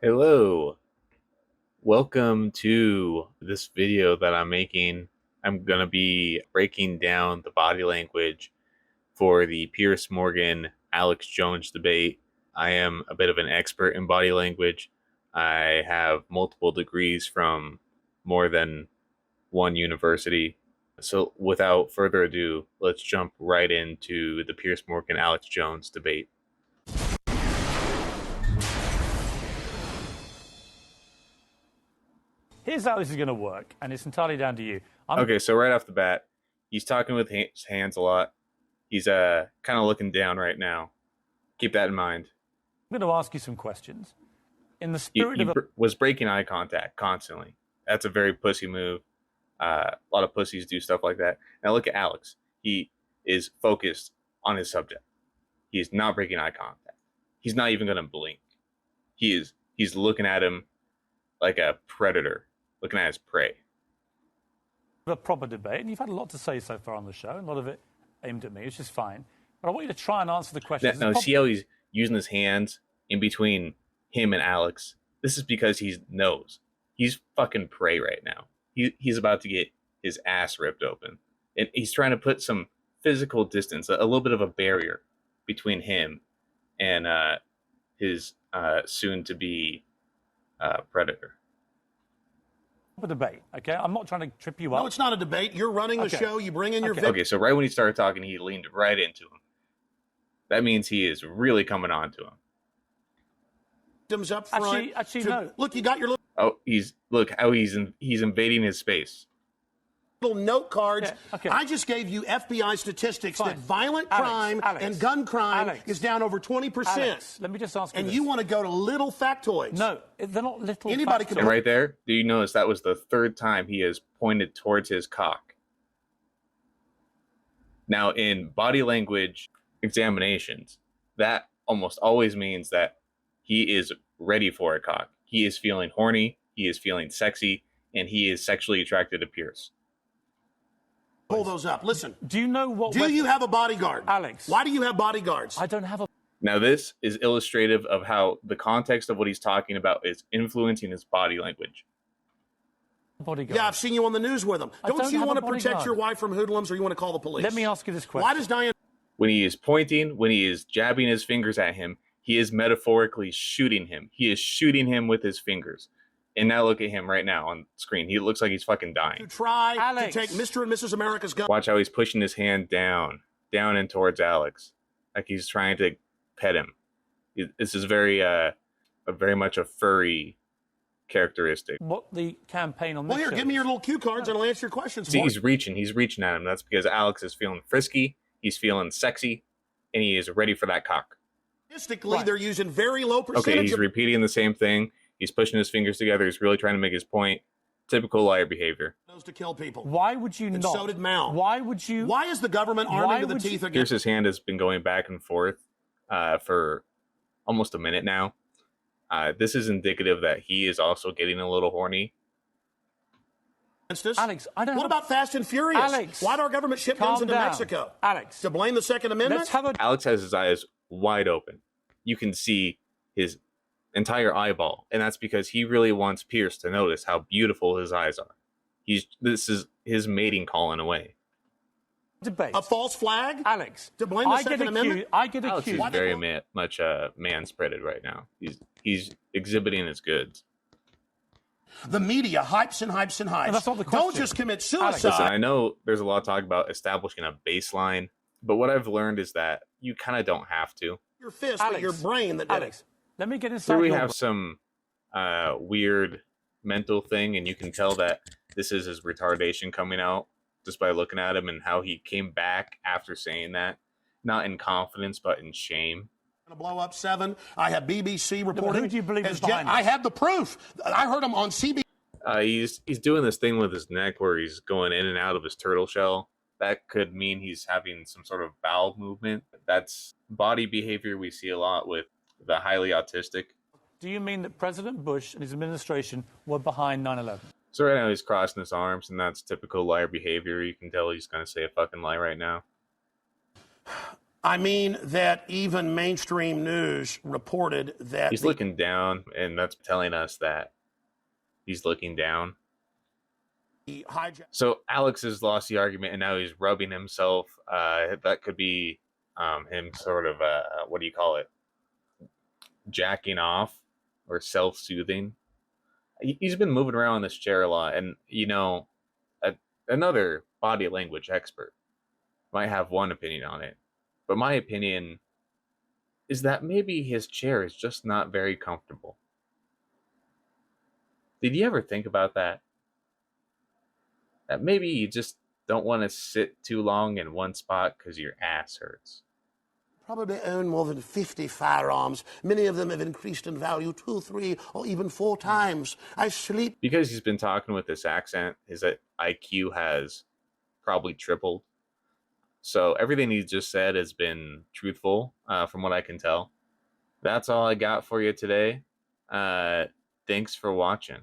Hello, welcome to this video that I'm making. I'm going to be breaking down the body language for the Piers Morgan Alex Jones debate. I am a bit of an expert in body language. I have multiple degrees from more than one university. So without further ado, let's jump right into the Piers Morgan Alex Jones debate. Here's how this is going to work, and it's entirely down to you. Okay, so right off the bat, he's talking with his hands a lot. He's kind of looking down right now. Keep that in mind. I'm going to ask you some questions. In the spirit He was breaking eye contact constantly. That's a very pussy move. A lot of pussies do stuff like that. Now look at Alex. He is focused on his subject. He is not breaking eye contact. He's not even going to blink. He's looking at him like a predator, looking at his prey. a proper debate, and you've had a lot to say so far on the show, and a lot of it aimed at me, which is fine. But I want you to try and answer the questions. Now see how he's using his hands in between him and Alex? This is because he knows he's fucking prey right now. He's about to get his ass ripped open. And he's trying to put some physical distance, a little bit of a barrier between him and his soon-to-be predator. A debate, okay? I'm not trying to trip you up. No, it's not a debate. You're running the show. You bring in your victim. Okay, so right when he started talking, he leaned right into him. That means he is really coming on to him. Victims up front. Actually, no. Look, you got your Oh, look how he's invading his space. little note cards. Yeah, okay. I just gave you FBI statistics Fine. that violent Alex, crime Alex, and gun crime Alex, is down over 20%. Alex, let me just ask you And this. you want to go to little factoids. No, they're not little Anybody factoids. can And right there, do you notice that was the third time he has pointed towards his cock? Now, in body language examinations, that almost always means that he is ready for a cock. He is feeling horny, he is feeling sexy, and he is sexually attracted to Pierce. Pull those up. Listen. Do you know what... Do you have a bodyguard? Alex. Why do you have bodyguards? I don't have a... Now, this is illustrative of how the context of what he's talking about is influencing his body language. bodyguard. Yeah, I've seen you on the news with them. Don't you have want a to protect bodyguard. your wife from hoodlums, or you want to call the police? Let me ask you this question. Why does Diane... When he is pointing, when he is jabbing his fingers at him, he is metaphorically shooting him. He is shooting him with his fingers. And now look at him right now on screen. He looks like he's fucking dying. to try Alex. to take Mr. and Mrs. America's gun? Watch how he's pushing his hand down and towards Alex, like he's trying to pet him. This is very much a furry characteristic. What the campaign on this Well, here, show give me is. your little cue cards, and I'll answer your questions. See, for he's you. reaching at him. That's because Alex is feeling frisky, he's feeling sexy, and he is ready for that cock. Statistically, Right. they're using very low percentage. Okay, he's of repeating the same thing. He's pushing his fingers together. He's really trying to make his point. Typical liar behavior. those to kill people. Why would you And not? so did Mao. Why would you... Why is the government arming to the would you- teeth against? Pierce's hand has been going back and forth for almost a minute now. This is indicative that he is also getting a little horny. Us? Alex, I don't What have- about Fast and Furious? Alex, Why do our government ship guns calm into down. Mexico? Alex. To blame the Second Amendment? Let's have a... Alex has his eyes wide open. You can see his entire eyeball, and that's because he really wants Pierce to notice how beautiful his eyes are. This is his mating call in a way. debate. A false flag? Alex, To blame the I get Second Amendment? I get Alex is accused. very much man-spreaded right now. He's exhibiting his goods. The media hypes and hypes and hypes. No, that's not the Don't question. just commit Alex. suicide. Listen, I know there's a lot of talk about establishing a baseline, but what I've learned is that you kind of don't have to. Your fist, Alex, but your brain that did Alex, let me get Here inside we your have some weird mental thing, and you can tell that this is his retardation coming out just by looking at him and how he came back after saying that, not in confidence but in shame. Going to blow up 7. I have BBC reporting. who do you believe as is behind I this? have the proof. I heard him on CB. He's doing this thing with his neck where he's going in and out of his turtle shell. That could mean he's having some sort of bowel movement. That's body behavior we see a lot with the highly autistic. Do you mean that President Bush and his administration were behind 9/11? So right now he's crossing his arms, and that's typical liar behavior. You can tell he's going to say a fucking lie right now. I mean that even mainstream news reported that He's looking down, and that's telling us that he's looking down. the hijack. So Alex has lost the argument, and now he's rubbing himself. That could be him sort of, what do you call it? Jacking off or self-soothing. He's been moving around in this chair a lot, and another body language expert might have one opinion on it, but my opinion is that maybe his chair is just not very comfortable. Did you ever think about that? That maybe you just don't want to sit too long in one spot because your ass hurts. Probably own more than 50 firearms. Many of them have increased in value 2, 3, or even 4 times. I sleep. Because he's been talking with this accent, his IQ has probably tripled. So everything he just said has been truthful, from what I can tell. That's all I got for you today. Thanks for watching.